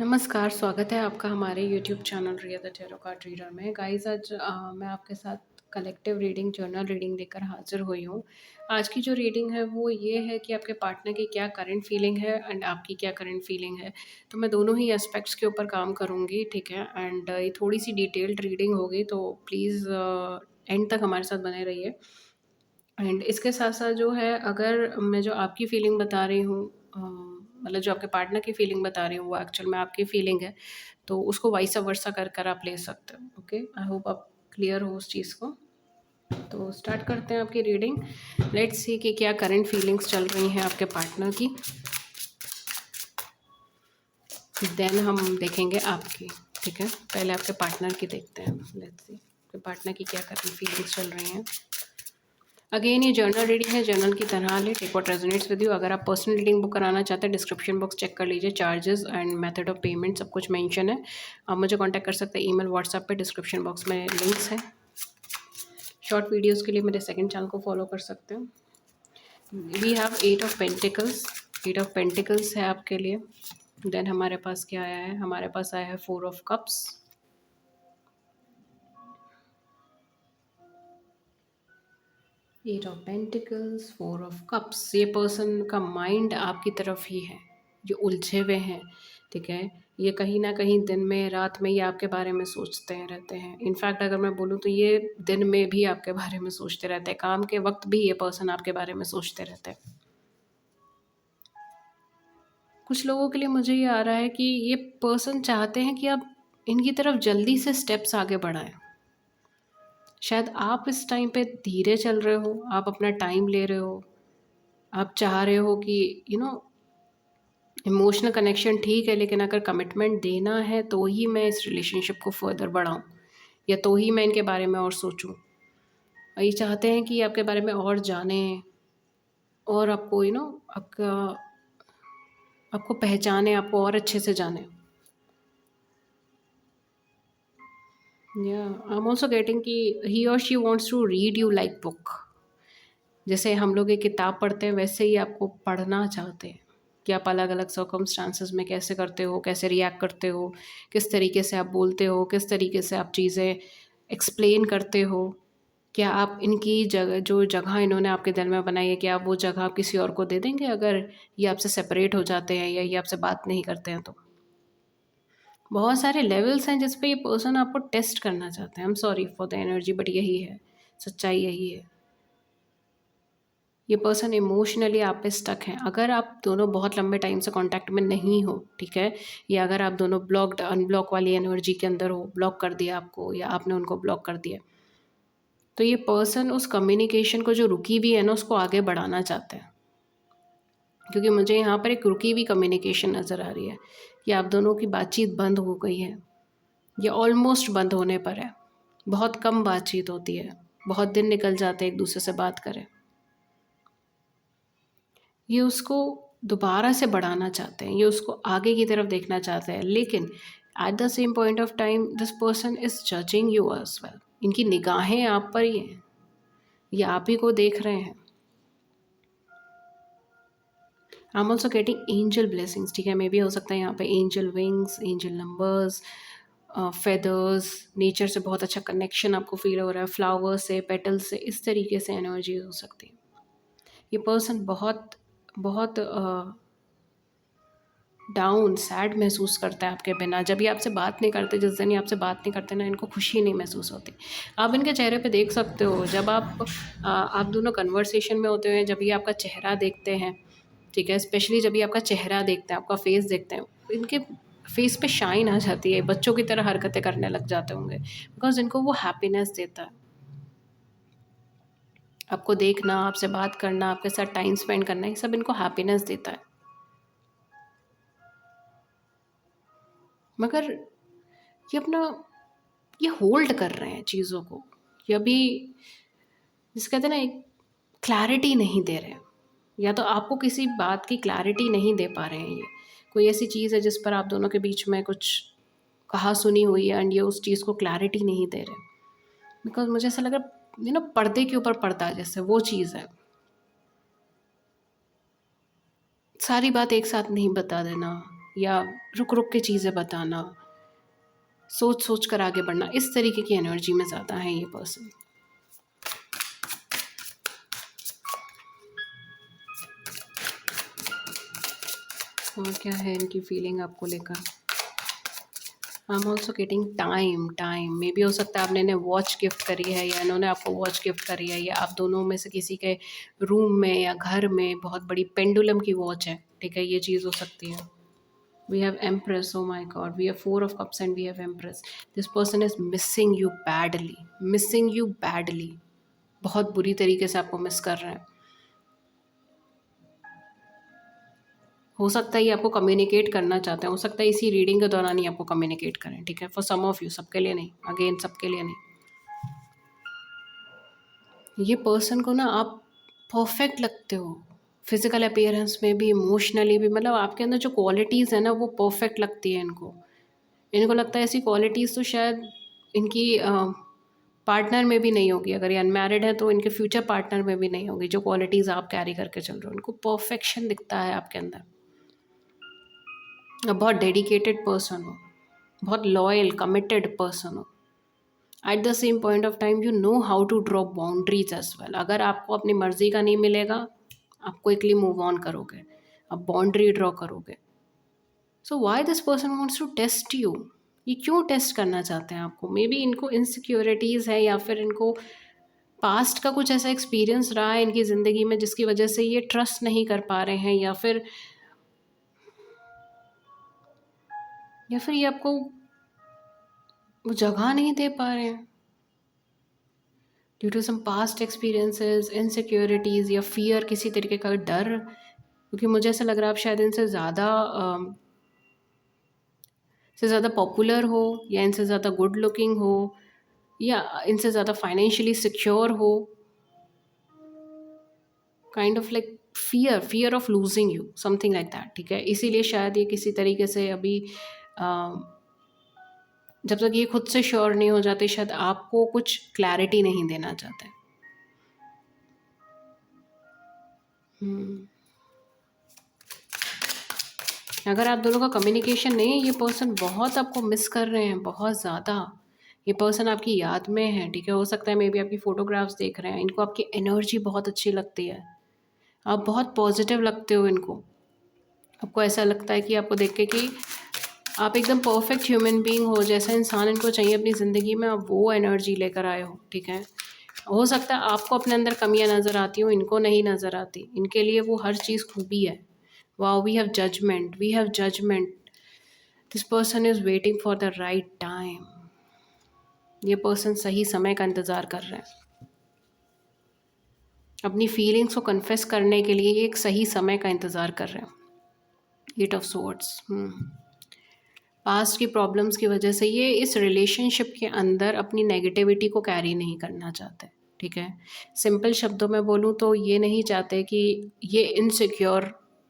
नमस्कार, स्वागत है आपका हमारे YouTube channel Riya the tarot card reader में। गाइस आज मैं आपके साथ कलेक्टिव रीडिंग, जर्नल रीडिंग लेकर हाज़िर हुई हूँ। आज की जो रीडिंग है वो ये है कि आपके पार्टनर की क्या करंट फीलिंग है एंड आपकी क्या करंट फीलिंग है। तो मैं दोनों ही एस्पेक्ट्स के ऊपर काम करूँगी, ठीक है? एंड ये थोड़ी-सी डिटेल्ड रीडिंग होगी, तो प्लीज़ एंड तक हमारे साथ बने रहिए। एंड इसके साथ-साथ जो है, अगर मैं जो आपकी फीलिंग बता रही हूँ, मतलब जो आपके पार्टनर की फीलिंग बता रही हूँ वो एक्चुअल में आपकी फीलिंग है, तो उसको वाइस वर्सा कर कर आप ले सकते हो। ओके, आई होप आप क्लियर हो उस चीज़ को। तो स्टार्ट करते हैं आपकी रीडिंग। लेट्स सी कि क्या करंट फीलिंग्स चल रही हैं आपके पार्टनर की, देन हम देखेंगे आपकी। ठीक है, पहले आपके पार्टनर की देखते हैं। लेट्स सी आपके पार्टनर की क्या करंट फीलिंग्स चल रही हैं। अगेन ये जर्नल रीडिंग है, जर्नल की तरह ले, take what resonates with you. अगर आप पर्सनल रीडिंग बुक कराना चाहते हैं, डिस्क्रिप्शन बॉक्स चेक कर लीजिए, charges and method of payment सब कुछ मेंशन है। आप मुझे कांटेक्ट कर सकते हैं ईमेल, व्हाट्सएप पे, डिस्क्रिप्शन बॉक्स में लिंक्स हैं। शॉर्ट वीडियोस के लिए मेरे सेकंड चैनल को फॉलो कर सकते हो। We have 8 of pentacles, 8 of pentacles है आपके लिए। देन हमारे पास क्या आया है, हमारे पास आया है 4 of cups, 8 of pentacles, 4 of cups. ये पर्सन का माइंड आपकी तरफ ही है, ये उलझे हुए हैं, ठीक है? ये कहीं ना कहीं दिन में, रात में ये आपके बारे में सोचते हैं रहते हैं। इनफैक्ट अगर मैं बोलूँ तो ये दिन में भी आपके बारे में सोचते रहते हैं, काम के वक्त भी ये पर्सन आपके बारे में सोचते रहते हैं। कुछ लोगों के लिए मुझे ये आ रहा है कि ये पर्सन चाहते हैं कि आप इनकी तरफ जल्दी से स्टेप्स आगे बढ़ाएं। शायद आप इस टाइम पे धीरे चल रहे हो, आप अपना टाइम ले रहे हो, आप चाह रहे हो कि इमोशनल कनेक्शन ठीक है, लेकिन अगर कमिटमेंट देना है तो ही मैं इस रिलेशनशिप को फर्दर बढ़ाऊँ, या तो ही मैं इनके बारे में और सोचूँ। और ये चाहते हैं कि आपके बारे में और जानें, और आपको आपका आपको पहचाने, आपको और अच्छे से जाने। या आई एम ऑल्सो गेटिंग कि ही और she wants to read you like book. जैसे हम लोग एक किताब पढ़ते हैं, वैसे ही आपको पढ़ना चाहते हैं कि आप अलग अलग सर्कमस्टांसेस में कैसे करते हो, कैसे रिएक्ट करते हो, किस तरीके से आप बोलते हो, किस तरीके से आप चीज़ें एक्सप्लेन करते हो। क्या आप इनकी जगह, जो जगह इन्होंने आपके दिल में बनाई है, क्या आप वो जगह आप किसी और को दे देंगे अगर ये आपसे सेपरेट हो जाते हैं या ये आपसे बात नहीं करते हैं तो? बहुत सारे लेवल्स हैं जिस पे ये पर्सन आपको टेस्ट करना चाहते हैं। I am sorry for the energy, but यही है, सच्चाई यही है। ये पर्सन इमोशनली आप पे स्टक हैं। अगर आप दोनों बहुत लंबे टाइम से कांटेक्ट में नहीं हो, ठीक है, या अगर आप दोनों ब्लॉक्ड अनब्लॉक वाली एनर्जी के अंदर हो, ब्लॉक कर दिया आपको या आपने उनको ब्लॉक कर दिया, तो ये पर्सन उस कम्युनिकेशन को जो रुकी हुई है ना, उसको आगे बढ़ाना चाहते हैं। क्योंकि मुझे यहाँ पर एक रुकी हुई कम्युनिकेशन नज़र आ रही है कि आप दोनों की बातचीत बंद हो गई है, या ऑलमोस्ट बंद होने पर है। बहुत कम बातचीत होती है, बहुत दिन निकल जाते हैं एक दूसरे से बात करें। ये उसको दोबारा से बढ़ाना चाहते हैं, ये उसको आगे की तरफ देखना चाहते हैं, लेकिन at the same point of time this person is judging you as well. इनकी निगाहें आप पर ही हैं, ये आप ही को देख रहे हैं। I am also getting angel blessings, ठीक है, मे बी हो सकता है यहाँ पे angel wings, angel numbers, feathers, nature से बहुत अच्छा कनेक्शन आपको फील हो रहा है, फ्लावर्स से, पेटल्स से, इस तरीके से एनर्जी हो सकती है। ये पर्सन बहुत बहुत डाउन, सैड महसूस करता है आपके बिना। जब ये आपसे बात नहीं करते, जिस दिन ये आपसे बात नहीं करते ना, इनको खुशी नहीं महसूस होती। आप इनके चेहरे पे देख सकते हो, जब आप दोनों कन्वर्सेशन में होते हैं, जब ये आपका चेहरा देखते हैं, ठीक है, स्पेशली जब ये आपका चेहरा देखते हैं, आपका फेस देखते हैं, इनके फेस पे शाइन आ जाती है, बच्चों की तरह हरकतें करने लग जाते होंगे, बिकॉज इनको वो हैप्पीनेस देता है। आपको देखना, आपसे बात करना, आपके साथ टाइम स्पेंड करना, ये सब इनको हैप्पीनेस देता है। मगर ये अपना ये होल्ड कर रहे हैं चीज़ों को, ये अभी जिसे कहते हैं ना, एक क्लैरिटी नहीं दे रहे हैं, या तो आपको किसी बात की क्लैरिटी नहीं दे पा रहे हैं। ये कोई ऐसी चीज़ है जिस पर आप दोनों के बीच में कुछ कहा सुनी हुई है, एंड ये उस चीज़ को क्लैरिटी नहीं दे रहे। बिकॉज मुझे ऐसा लग रहा है पर्दे के ऊपर पर्दा, जैसे वो चीज़ है। सारी बात एक साथ नहीं बता देना, या रुक रुक के चीज़ें बताना, सोच सोच कर आगे बढ़ना, इस तरीके की एनर्जी में ज़्यादा है ये पर्सन। और क्या है इनकी फीलिंग आपको लेकर? I am also getting time may be हो सकता है आपने इन्हें वॉच गिफ्ट करी है या इन्होंने आपको वॉच गिफ्ट करी है, या आप दोनों में से किसी के रूम में या घर में बहुत बड़ी पेंडुलम की वॉच है, ठीक है, ये चीज़ हो सकती है। We have empress, oh my god, we have 4 of Cups and we have empress. This person is missing you badly, बहुत बुरी तरीके से आपको मिस कर रहे हैं। हो सकता है ये आपको कम्युनिकेट करना चाहते हैं, हो सकता है इसी रीडिंग के दौरान ही आपको कम्युनिकेट करें, ठीक है, फॉर सम ऑफ यू, सबके लिए नहीं, अगेन सबके लिए नहीं। ये पर्सन को ना आप परफेक्ट लगते हो, फिजिकल अपीयरेंस में भी, इमोशनली भी, मतलब आपके अंदर जो क्वालिटीज़ है ना वो परफेक्ट लगती है इनको। इनको लगता है ऐसी क्वालिटीज़ तो शायद इनकी पार्टनर में भी नहीं होगी, अगर ये अनमैरिड है तो इनके फ्यूचर पार्टनर में भी नहीं होगी, जो क्वालिटीज़ आप कैरी करके चल रहे हो। इनको परफेक्शन दिखता है आपके अंदर। आप बहुत डेडिकेटेड पर्सन हो, बहुत लॉयल कमिटेड पर्सन हो। At the same point of time you know how to draw boundaries as well. अगर आपको अपनी मर्जी का नहीं मिलेगा, आप क्विकली मूव ऑन करोगे, आप बाउंड्री ड्रॉ करोगे। So why this person wants to test you? ये क्यों टेस्ट करना चाहते हैं आपको? मे बी इनको इनसिक्योरिटीज़ है, या फिर इनको पास्ट का कुछ ऐसा एक्सपीरियंस रहा है इनकी ज़िंदगी में जिसकी वजह से ये ट्रस्ट नहीं कर पा रहे हैं, या फिर ये आपको वो जगह नहीं दे पा रहे हैं due to some past experiences, insecurities या फियर, किसी तरीके का डर। क्योंकि मुझे ऐसा लग रहा है आप शायद इनसे ज़्यादा पॉपुलर हो, या इनसे ज़्यादा गुड लुकिंग हो, या इनसे ज़्यादा फाइनेंशियली सिक्योर हो। Kind of like fear of losing you, something like that, ठीक है। इसीलिए शायद ये किसी तरीके से अभी जब तक ये खुद से श्योर नहीं हो जाते, शायद आपको कुछ क्लैरिटी नहीं देना चाहते। अगर आप दोनों का कम्युनिकेशन नहीं है, ये पर्सन बहुत आपको मिस कर रहे हैं, बहुत ज़्यादा। ये पर्सन आपकी याद में है, ठीक है। हो सकता है मे बी आपकी फ़ोटोग्राफ्स देख रहे हैं, इनको आपकी एनर्जी बहुत अच्छी लगती है, आप बहुत पॉजिटिव लगते हो इनको। आपको ऐसा लगता है कि आपको देख के कि आप एकदम परफेक्ट ह्यूमन बीइंग हो, जैसा इंसान इनको चाहिए अपनी ज़िंदगी में, आप वो एनर्जी लेकर आए हो, ठीक है। हो सकता है आपको अपने अंदर कमियां नज़र आती हो, इनको नहीं नज़र आती, इनके लिए वो हर चीज़ खूबी है। Wow, we have judgement, this person is waiting for the right time. ये पर्सन सही समय का इंतज़ार कर रहे हैं, अपनी फीलिंग्स को कन्फेस करने के लिए ये एक सही समय का इंतज़ार कर रहे हैं। 8 ऑफ सोर्ड्स, पास्ट की प्रॉब्लम्स की वजह से ये इस रिलेशनशिप के अंदर अपनी नेगेटिविटी को कैरी नहीं करना चाहते, ठीक है। सिंपल शब्दों में बोलूँ तो ये नहीं चाहते कि ये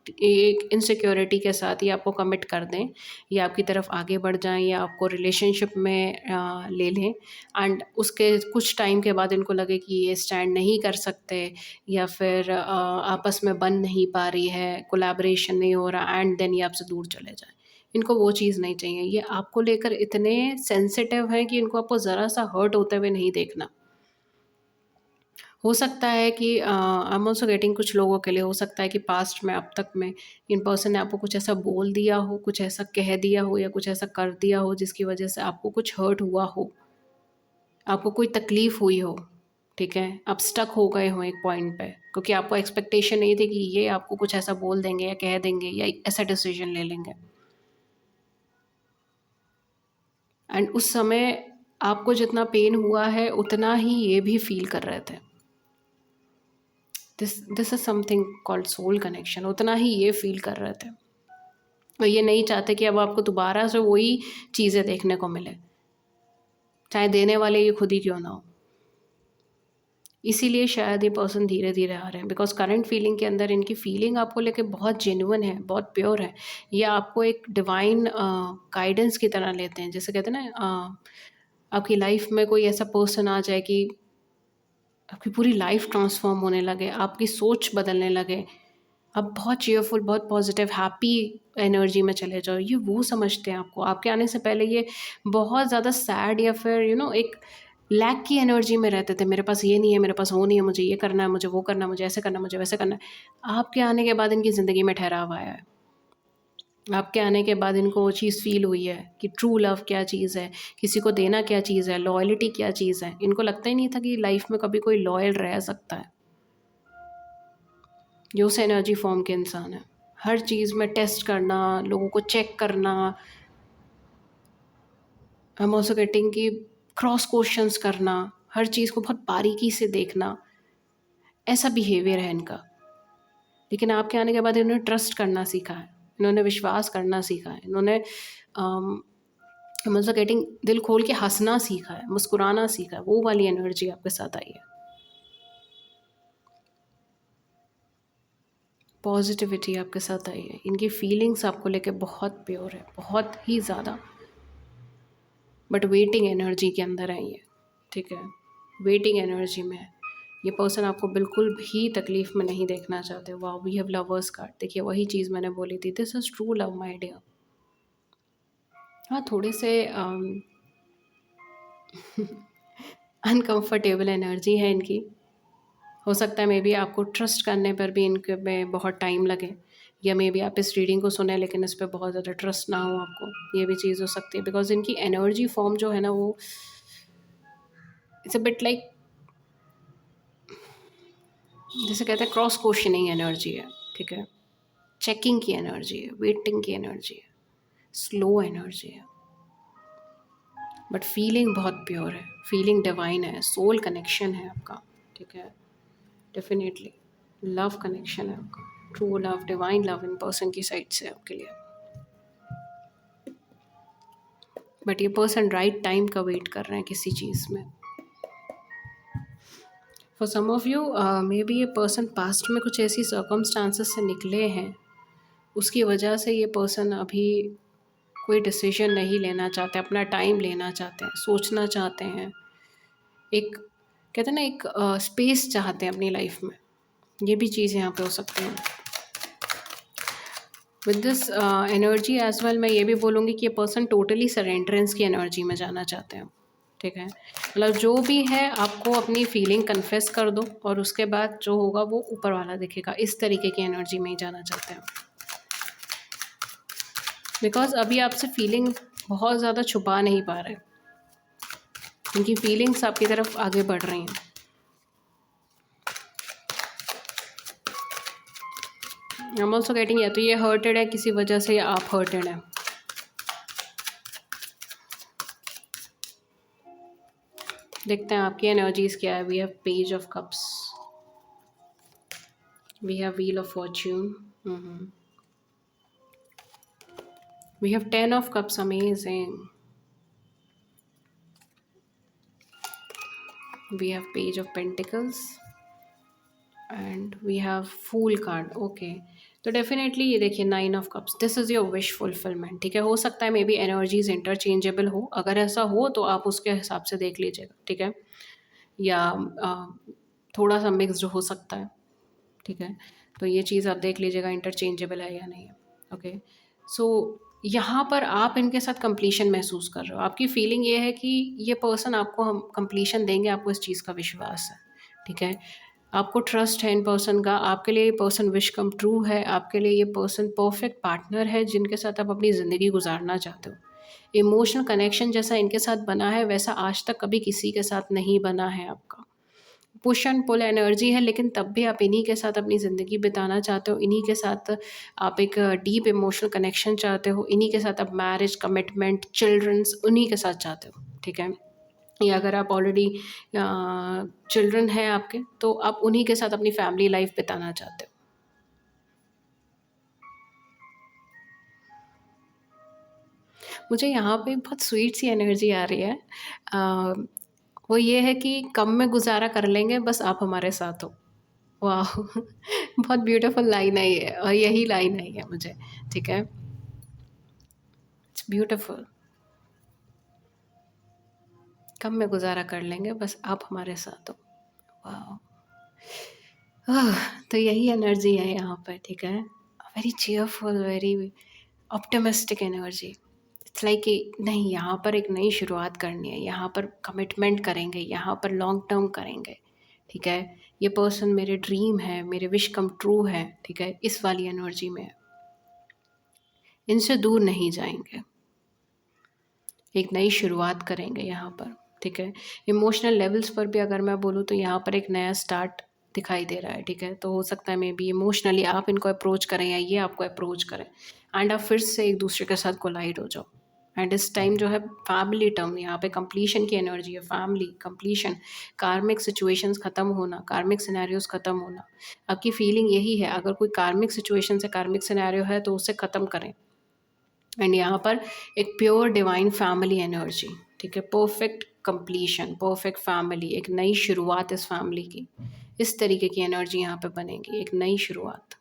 एक इनसिक्योरिटी के साथ ये आपको कमिट कर दें, या आपकी तरफ आगे बढ़ जाएं, या आपको रिलेशनशिप में ले लें, एंड उसके कुछ टाइम के बाद इनको लगे कि ये स्टैंड नहीं कर सकते, या फिर आपस में बन नहीं पा रही है, कोलैबोरेशन नहीं हो रहा, एंड देन ये आपसे दूर चले जाएं। इनको वो चीज़ नहीं चाहिए। ये आपको लेकर इतने सेंसिटिव हैं कि इनको आपको ज़रा सा हर्ट होते हुए नहीं देखना। हो सकता है कि आई एम ऑल्सो गेटिंग, कुछ लोगों के लिए हो सकता है कि पास्ट में, अब तक में, इन पर्सन ने आपको कुछ ऐसा बोल दिया हो, कुछ ऐसा कह दिया हो, या कुछ ऐसा कर दिया हो जिसकी वजह से आपको कुछ हर्ट हुआ हो, आपको कोई तकलीफ़ हुई हो, ठीक है। आप स्टक हो गए हो एक पॉइंट पे, क्योंकि आपको एक्सपेक्टेशन नहीं थी कि ये आपको कुछ ऐसा बोल देंगे या कह देंगे या ऐसा डिसीजन ले लेंगे, एंड उस समय आपको जितना पेन हुआ है उतना ही ये भी फील कर रहे थे। This is something called soul connection, उतना ही ये फील कर रहे थे, और ये नहीं चाहते कि अब आपको दोबारा से वही चीज़ें देखने को मिले, चाहे देने वाले ये खुद ही क्यों ना हो। इसीलिए शायद ये पर्सन धीरे धीरे आ रहे हैं, बिकॉज करंट फीलिंग के अंदर इनकी फीलिंग आपको लेके बहुत जेन्युइन है, बहुत प्योर है। ये आपको एक डिवाइन गाइडेंस की तरह लेते हैं, जैसे कहते हैं ना, आपकी लाइफ में कोई ऐसा पर्सन आ जाए कि आपकी पूरी लाइफ ट्रांसफॉर्म होने लगे, आपकी सोच बदलने लगे, आप बहुत चीयरफुल, बहुत पॉजिटिव, हैप्पी एनर्जी में चले जाओ। ये वो समझते हैं आपको। आपके आने से पहले ये बहुत ज़्यादा सैड या फिर एक लैक की एनर्जी में रहते थे। मेरे पास ये नहीं है, मेरे पास वो नहीं है, मुझे ये करना है, मुझे वो करना है, मुझे ऐसे करना है, मुझे वैसे करना है। आपके आने के बाद इनकी ज़िंदगी में ठहराव आया है। आपके आने के बाद इनको वो चीज़ फ़ील हुई है कि ट्रू लव क्या चीज़ है, किसी को देना क्या चीज़ है, लॉयल्टी क्या चीज़ है। इनको लगता ही नहीं था कि लाइफ़ में कभी कोई लॉयल रह सकता है। ये उस एनर्जी फॉर्म के इंसान है। हर चीज़ में टेस्ट करना, लोगों को चेक करना, आई एम ऑल्सो गेटिंग कि क्रॉस क्वेश्चंस करना, हर चीज़ को बहुत बारीकी से देखना, ऐसा बिहेवियर है इनका। लेकिन आपके आने के बाद इन्होंने ट्रस्ट करना सीखा है, इन्होंने विश्वास करना सीखा है, इन्होंने आई एम ऑल्सो गेटिंग दिल खोल के हँसना सीखा है, मुस्कुराना सीखा है। वो वाली एनर्जी आपके साथ आई है। पॉजिटिविटी आपके साथ आई है। इनकी फीलिंग्स आपको लेके बहुत प्योर है, बहुत ही ज़्यादा। बट वेटिंग एनर्जी के अंदर है ये, ठीक है? वेटिंग एनर्जी में है। ये पर्सन आपको बिल्कुल भी तकलीफ़ में नहीं देखना चाहते। Wow! We have lovers card. देखिए वही चीज़ मैंने बोली थी, this is true love my dear. हाँ, थोड़े से अनकंफर्टेबल एनर्जी है इनकी। हो सकता है मे बी आपको ट्रस्ट करने पर भी इनके में बहुत टाइम लगे, या मे बी आप इस रीडिंग को सुने लेकिन इस पे बहुत ज़्यादा ट्रस्ट ना हो आपको। ये भी चीज़ हो सकती है बिकॉज़ इनकी एनर्जी फॉर्म जो है ना, वो इट्स अ बिट लाइक, जिसे कहते हैं क्रॉस क्वेश्चनिंग एनर्जी है, ठीक है? चेकिंग की एनर्जी है, वेटिंग की एनर्जी है, स्लो एनर्जी है। बट फीलिंग बहुत प्योर है, फीलिंग डिवाइन है, सोल कनेक्शन है आपका, ठीक है? डेफिनेटली लव कनेक्शन है आपका, ट्रू लव, डिवाइन लव इन पर्सन की साइड से आपके लिए। बट ये पर्सन राइट टाइम का वेट कर रहे हैं किसी चीज़ में। For some of you maybe ये पर्सन पास्ट में कुछ ऐसी सर्कमस्टांसेस से निकले हैं, उसकी वजह से ये पर्सन अभी कोई डिसीजन नहीं लेना चाहते, अपना टाइम लेना चाहते हैं, सोचना चाहते हैं। एक कहते हैं ना, एक स्पेस चाहते हैं अपनी लाइफ में। ये भी चीज़ यहाँ पे हो सकती है। With this energy as well मैं ये भी बोलूँगी कि ये पर्सन टोटली सरेंडरेंस की एनर्जी में जाना चाहते हैं, ठीक है? मतलब जो भी है आपको अपनी फीलिंग कन्फेस कर दो और उसके बाद जो होगा वो ऊपर वाला देखेगा। इस तरीके की एनर्जी में ही जाना चाहते हैं बिकॉज़ अभी आपसे फीलिंग बहुत ज़्यादा छुपा नहीं पा रहे। उनकी फीलिंग्स आपकी तरफ आगे बढ़ रही हैं। आई एम ऑल्सो गेटिंग, या तो ये हर्टेड है किसी वजह से, या आप हर्टेड हैं। देखते हैं आपकी एनर्जीज क्या है। We have page of cups, we have wheel of fortune, we have 10 of cups, amazing. We have page of pentacles and we have fool card, okay. तो डेफिनेटली ये देखिए 9 of cups, this is your wish fulfilment, ठीक है? हो सकता है may be energies interchangeable हो, अगर ऐसा हो तो आप उसके हिसाब से देख लीजिएगा, ठीक है? या थोड़ा सा मिक्स्ड हो सकता है, ठीक है? तो ये चीज़ आप देख लीजिएगा इंटरचेंजेबल है या नहीं है, ओके? सो यहाँ पर आप इनके साथ कंप्लीशन महसूस कर रहे हो। आपकी फीलिंग ये है कि ये पर्सन आपको हम कंप्लीशन देंगे, आपको इस चीज़ का विश्वास है, ठीक है? आपको ट्रस्ट है इन पर्सन का, आपके लिए ये पर्सन विश कम ट्रू है, आपके लिए ये पर्सन परफेक्ट पार्टनर है जिनके साथ आप अपनी ज़िंदगी गुजारना चाहते हो। इमोशनल कनेक्शन जैसा इनके साथ बना है वैसा आज तक कभी किसी के साथ नहीं बना है आपका। पुश एंड पुल एनर्जी है, लेकिन तब भी आप इन्हीं के साथ अपनी ज़िंदगी बिताना चाहते हो, इन्हीं के साथ आप एक डीप इमोशनल कनेक्शन चाहते हो, इन्हीं के साथ आप मैरिज, कमिटमेंट, चिल्ड्रंस उन्हीं के साथ चाहते हो, ठीक है? या अगर आप ऑलरेडी चिल्ड्रन हैं आपके, तो आप उन्हीं के साथ अपनी फैमिली लाइफ बिताना चाहते हो। मुझे यहाँ पे बहुत स्वीट सी एनर्जी आ रही है। अ, वो ये है कि कम में गुज़ारा कर लेंगे, बस आप हमारे साथ हो। वाह! बहुत ब्यूटीफुल लाइन है ये, और यही लाइन आई है मुझे, ठीक है? It's beautiful. कम में गुज़ारा कर लेंगे, बस आप हमारे साथ हो। वाह! तो यही एनर्जी है यहाँ पर, ठीक है। Very cheerful, very optimistic energy. It's like कि नहीं, यहाँ पर एक नई शुरुआत करनी है, यहाँ पर कमिटमेंट करेंगे, यहाँ पर लॉन्ग टर्म करेंगे, ठीक है। ये पर्सन मेरे ड्रीम है, मेरे विश कम ट्रू है, ठीक है, इस वाली एनर्जी में है। इनसे दूर नहीं जाएंगे, एक नई शुरुआत करेंगे यहाँ पर, ठीक है। इमोशनल लेवल्स पर भी अगर मैं बोलूँ तो यहाँ पर एक नया स्टार्ट दिखाई दे रहा है, ठीक है। तो हो सकता है मे बी इमोशनली आप इनको अप्रोच करें या ये आपको अप्रोच करें, एंड आप फिर से एक दूसरे के साथ कोलाइड हो जाओ। एंड इस टाइम जो है फैमिली टर्म, यहाँ पे कंप्लीशन की एनर्जी है, फैमिली कंप्लीशन, कार्मिक सिचुएशंस ख़त्म होना, कार्मिक सिनेरियोज ख़त्म होना। आपकी फीलिंग यही है, अगर कोई कार्मिक सिचुएशन से कार्मिक सिनेरियो है तो उसे ख़त्म करें। एंड यहाँ पर एक प्योर डिवाइन फैमिली एनर्जी, ठीक है, परफेक्ट कंप्लीशन, परफेक्ट फैमिली, एक नई शुरुआत इस फैमिली की, इस तरीके की एनर्जी यहाँ पे बनेगी, एक नई शुरुआत।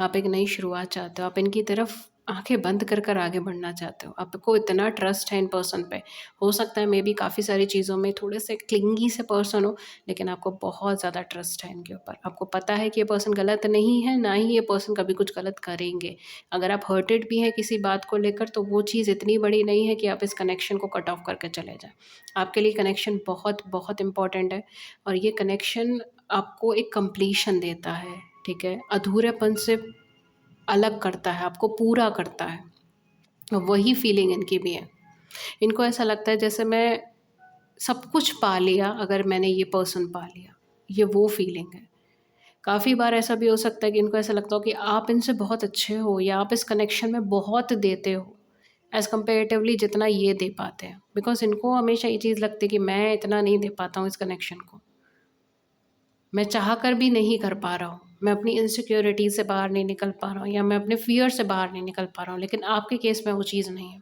आप एक नई शुरुआत चाहते हो, आप इनकी तरफ आंखें बंद कर कर आगे बढ़ना चाहते हो, आपको इतना ट्रस्ट है इन पर्सन पे। हो सकता है मे बी काफ़ी सारी चीज़ों में थोड़े से क्लिंगी से पर्सन हो, लेकिन आपको बहुत ज़्यादा ट्रस्ट है इनके ऊपर। आपको पता है कि ये पर्सन गलत नहीं है, ना ही ये पर्सन कभी कुछ गलत करेंगे। अगर आप हर्टेड भी हैं किसी बात को लेकर, तो वो चीज़ इतनी बड़ी नहीं है कि आप इस कनेक्शन को कट ऑफ करके चले जाएँ। आपके लिए कनेक्शन बहुत बहुत इम्पॉर्टेंट है, और ये कनेक्शन आपको एक कंप्लीशन देता है, ठीक है, अधूरेपन से अलग करता है, आपको पूरा करता है। वही फीलिंग इनकी भी है। इनको ऐसा लगता है जैसे मैं सब कुछ पा लिया अगर मैंने ये पर्सन पा लिया, ये वो फीलिंग है। काफ़ी बार ऐसा भी हो सकता है कि इनको ऐसा लगता हो कि आप इनसे बहुत अच्छे हो, या आप इस कनेक्शन में बहुत देते हो एज़ कम्पेरेटिवली जितना ये दे पाते हैं। बिकॉज़ इनको हमेशा ये चीज़ लगती है कि मैं इतना नहीं दे पाता हूँ इस कनेक्शन को। मैं चाह कर भी नहीं कर पा रहा हूँ, मैं अपनी इनसिक्योरिटी से बाहर नहीं निकल पा रहा हूँ, या मैं अपने फ़ियर से बाहर नहीं निकल पा रहा हूँ, लेकिन आपके केस में वो चीज़ नहीं है।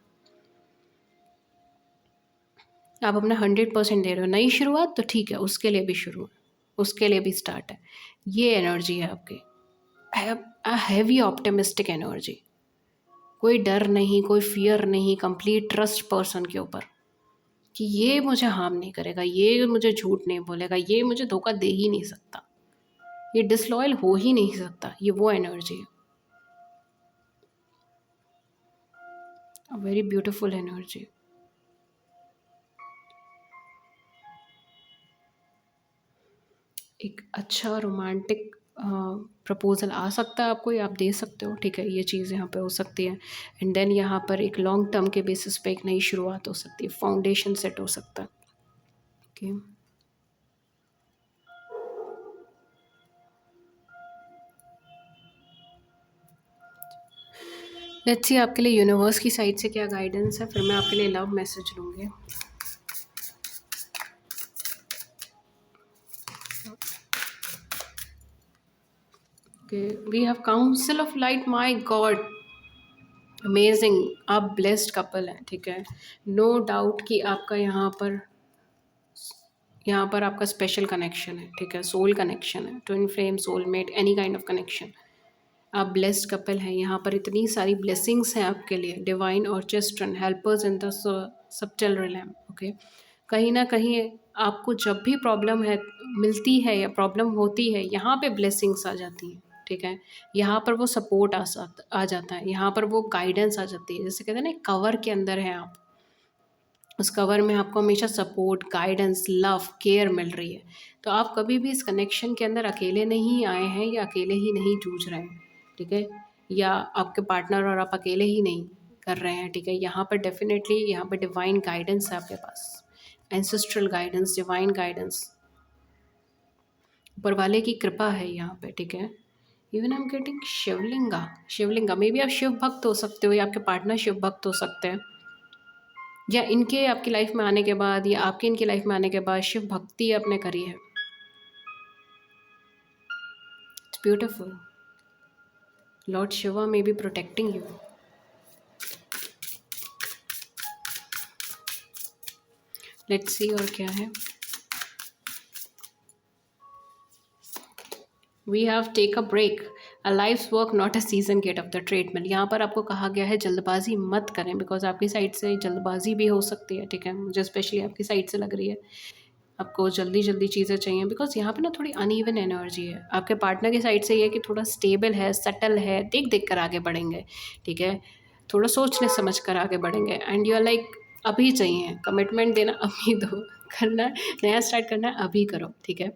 आप अपना 100% दे रहे हो। नई शुरुआत तो ठीक है, उसके लिए भी शुरू है, उसके लिए भी स्टार्ट है। ये एनर्जी है आपकी, अ हेवी ऑप्टिमिस्टिक एनर्जी। कोई डर नहीं, कोई फ़ियर नहीं, कंप्लीट ट्रस्ट पर्सन के ऊपर कि ये मुझे हार्म नहीं करेगा, ये मुझे झूठ नहीं बोलेगा, ये मुझे धोखा दे ही नहीं सकता, ये डिसलॉयल हो ही नहीं सकता। ये वो एनर्जी है, अ वेरी ब्यूटीफुल एनर्जी। एक अच्छा रोमांटिक प्रपोज़ल आ सकता है आपको, या आप दे सकते हो, ठीक है, ये चीज़ यहाँ पे हो सकती है। एंड देन यहाँ पर एक लॉन्ग टर्म के बेसिस पे एक नई शुरुआत हो सकती है, फाउंडेशन सेट हो सकता है। ओके, लेट्स सी आपके लिए यूनिवर्स की साइड से क्या गाइडेंस है, फिर मैं आपके लिए लव मैसेज लूँगी। Okay, we have council of light, my god, amazing. आप ब्लेस्ड कपल हैं, ठीक है। नो डाउट कि आपका यहाँ पर आपका स्पेशल कनेक्शन है, ठीक है, सोल कनेक्शन है, twin flame, soulmate, any kind of connection. आप ब्लेस्ड कपल हैं, यहाँ पर इतनी सारी ब्लेसिंग्स हैं आपके लिए, divine orchestration, helpers in the subtle realm, okay. कहीं ना कहीं आपको जब भी प्रॉब्लम है मिलती है या प्रॉब्लम होती है, यहाँ पे ब्लेसिंग्स आ जाती हैं, ठीक है। यहाँ पर वो सपोर्ट आ जाता है, यहाँ पर वो गाइडेंस आ जाती है। जैसे कहते हैं ना, कवर के अंदर हैं आप, उस कवर में आपको हमेशा सपोर्ट, गाइडेंस, लव, केयर मिल रही है। तो आप कभी भी इस कनेक्शन के अंदर अकेले नहीं आए हैं, या अकेले ही नहीं जूझ रहे हैं, ठीक है, या आपके पार्टनर और आप अकेले ही नहीं कर रहे हैं, ठीक है। यहाँ पर डेफिनेटली यहाँ पर डिवाइन गाइडेंस है आपके पास, एंसेस्ट्रल गाइडेंस, डिवाइन गाइडेंस, ऊपर वाले की कृपा है यहाँ पे, ठीक है। Even I am getting Shivalinga, Shivalinga, may be आप शिव भक्त हो सकते हो, या आपके पार्टनर शिव भक्त हो सकते हैं, या इनके आपकी लाइफ में आने के बाद, या आपके इनकी लाइफ में आने के बाद शिव भक्ति आपने करी है। It's beautiful. Lord Shiva may be protecting you. Let's see और क्या है। We have take a break, a life's work not a season get off the treadmill. यहाँ पर आपको कहा गया है जल्दबाजी मत करें, बिकॉज आपकी साइड से जल्दबाजी भी हो सकती है, ठीक है, मुझे स्पेशली आपकी साइड से लग रही है। आपको जल्दी-जल्दी चीज़ें चाहिए बिकॉज़ यहाँ पे ना थोड़ी अनइवन एनर्जी है। आपके पार्टनर की साइड से ये है कि थोड़ा स्टेबल है, सेटल है, देख-देख कर आगे बढ़ेंगे, ठीक है? थोड़ा सोच समझ कर आगे बढ़ेंगे एंड यू आर लाइक अभी चाहिए, कमिटमेंट देना अभी दो, करना नया स्टार्ट करना है अभी करो, ठीक है?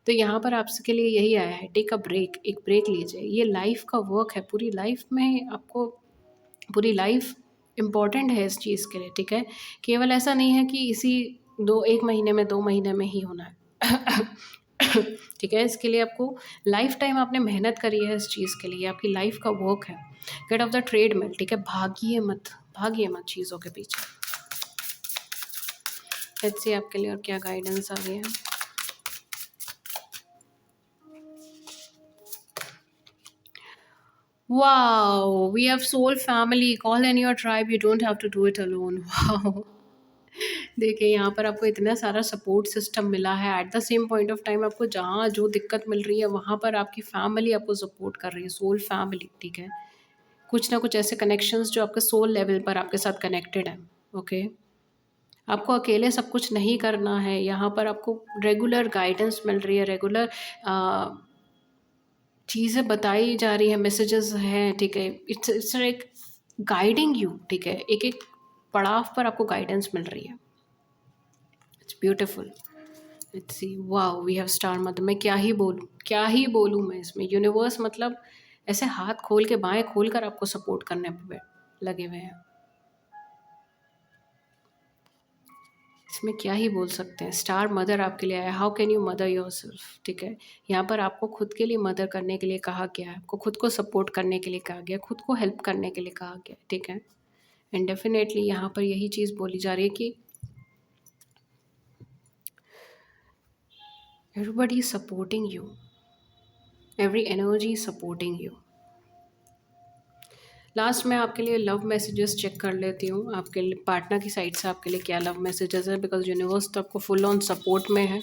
तो यहाँ पर आपके लिए यही आया है, टेक अ ब्रेक, एक ब्रेक लीजिए। ये लाइफ़ का वर्क है, पूरी लाइफ़ में आपको पूरी लाइफ़ इम्पॉर्टेंट है इस चीज़ के लिए, ठीक है? केवल ऐसा नहीं है कि इसी 1 महीने में, 2 महीने में ही होना है। ठीक है? इसके लिए आपको लाइफ़ टाइम आपने मेहनत करी है इस चीज़ के लिए, आपकी लाइफ़ का वर्क है। गेट ऑफ द ट्रेडमिल, ठीक है? भागिए मत चीज़ों के पीछे। लेट्स सी आपके लिए और क्या गाइडेंस आ रही है। Wow, we have soul family. Call in your tribe. You don't have to do it alone. Wow. देखिए यहाँ पर आपको इतना सारा सपोर्ट सिस्टम मिला है eight the same point of time आपको जहाँ जो दिक्कत मिल रही है वहाँ पर आपकी फैमिली आपको सपोर्ट कर रही है, सोल फैमिली, ठीक है? कुछ ना कुछ ऐसे कनेक्शंस जो आपके सोल लेवल पर आपके साथ कनेक्टेड हैं, ओके? आपको अकेले सब कुछ नहीं करना है, यहाँ पर आपको रेगुलर गाइडेंस मिल रही है, रेगुलर चीज़ें बताई जा रही हैं, मैसेजेस हैं, ठीक है? It's it's like guiding you, ठीक है? एक-एक पड़ाव पर आपको गाइडेंस मिल रही है। It's beautiful. Let's see, wow! We have star mother. मैं क्या ही बोलूँ मैं इसमें? यूनिवर्स मतलब ऐसे हाथ खोल के, बाएँ खोल कर आपको सपोर्ट करने पे लगे हुए हैं। इसमें क्या ही बोल सकते हैं, स्टार मदर आपके लिए आया, how can you mother yourself, ठीक है? यहाँ पर आपको खुद के लिए मदर करने के लिए कहा गया है, आपको खुद को सपोर्ट करने के लिए कहा गया है, खुद को हेल्प करने के लिए कहा गया है, ठीक है? एंड डेफिनेटली यहाँ पर यही चीज़ बोली जा रही है कि everybody is supporting you, every energy is supporting you. Last में आपके लिए लव मैसेजेस चेक कर लेती हूँ, आपके लिए पार्टनर की साइड से आपके लिए क्या लव मैसेजेस है, बिकॉज यूनिवर्स तो आपको फुल ऑन सपोर्ट में है।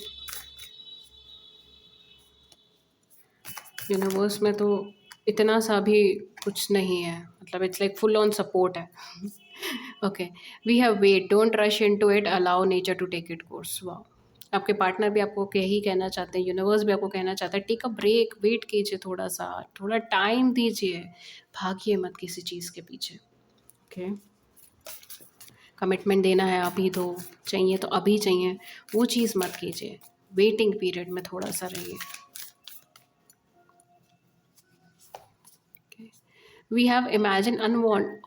यूनिवर्स में तो इतना सा भी कुछ नहीं है, मतलब it's like full on support है। Okay, we have wait, don't rush into it, allow nature to take it course. Wow! आपके पार्टनर भी आपको यही कहना चाहते हैं, यूनिवर्स भी आपको कहना चाहता है, टेक अ ब्रेक, वेट कीजिए थोड़ा-सा, थोड़ा टाइम दीजिए, भागिए मत किसी चीज़ के पीछे। ओके? कमिटमेंट देना है अभी दो, चाहिए तो अभी चाहिए, वो चीज़ मत कीजिए, वेटिंग पीरियड में थोड़ा-सा रहिए। We have imagined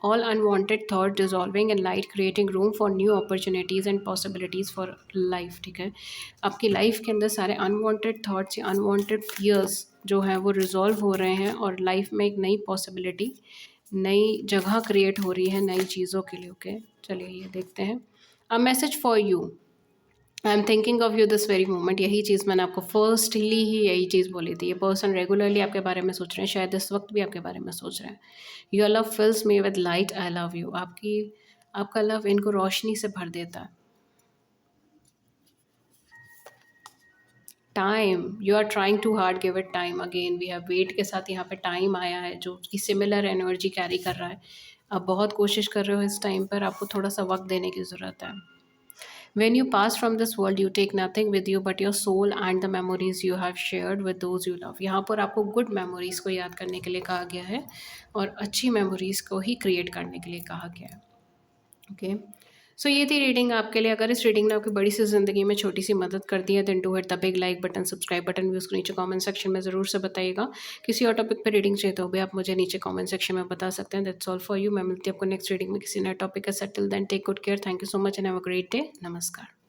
all unwanted thoughts dissolving and light creating room for new opportunities and possibilities for life, ठीक है? आपकी लाइफ के अंदर सारे अनवांटेड थॉट्स या अनवांटेड फियर्स जो हैं वो रिजॉल्व हो रहे हैं और लाइफ में एक नई पॉसिबिलिटी, नई जगह क्रिएट हो रही है नई चीज़ों के लिए, ओके? चलिए ये देखते हैं। A message for you, I am thinking of you this very moment. यही चीज़ मैंने आपको फर्स्टली ही यही चीज़ बोली थी। ये पर्सन रेगुलरली आपके बारे में सोच रहे हैं, शायद इस वक्त भी आपके बारे में सोच रहे हैं। Your love fills me with light, I love you. आपका लव इनको रोशनी से भर देता है। Time, you are trying to hard, give it time. Again we have wait के साथ यहाँ पे टाइम आया है जो कि सिमिलर एनर्जी कैरी कर रहा है। आप बहुत कोशिश कर रहे हो इस टाइम पर, आपको थोड़ा सा वक्त देने की ज़रूरत है। When you pass from this world, you take nothing with you but your soul and the memories you have shared with those you love. यहाँ पर आपको गुड मेमोरीज़ को याद करने के लिए कहा गया है और अच्छी मेमोरीज़ को ही क्रिएट करने के लिए कहा गया है। ओके, सो ये थी रीडिंग आपके लिए। अगर इस रीडिंग ने आपकी बड़ी सी ज़िंदगी में छोटी सी मदद कर दी है then do hit the big like button, subscribe button भी उसको नीचे कमेंट सेक्शन में ज़रूर से बताइएगा। किसी और टॉपिक पर रीडिंग चाहिए तो भी आप मुझे नीचे कमेंट सेक्शन में बता सकते हैं। That's all for you. मैं मिलती हूँ आपको नेक्स्ट रीडिंग में किसी नए टॉपिक के साथ। Till then take good care. Thank you so much and have a great day. नमस्कार।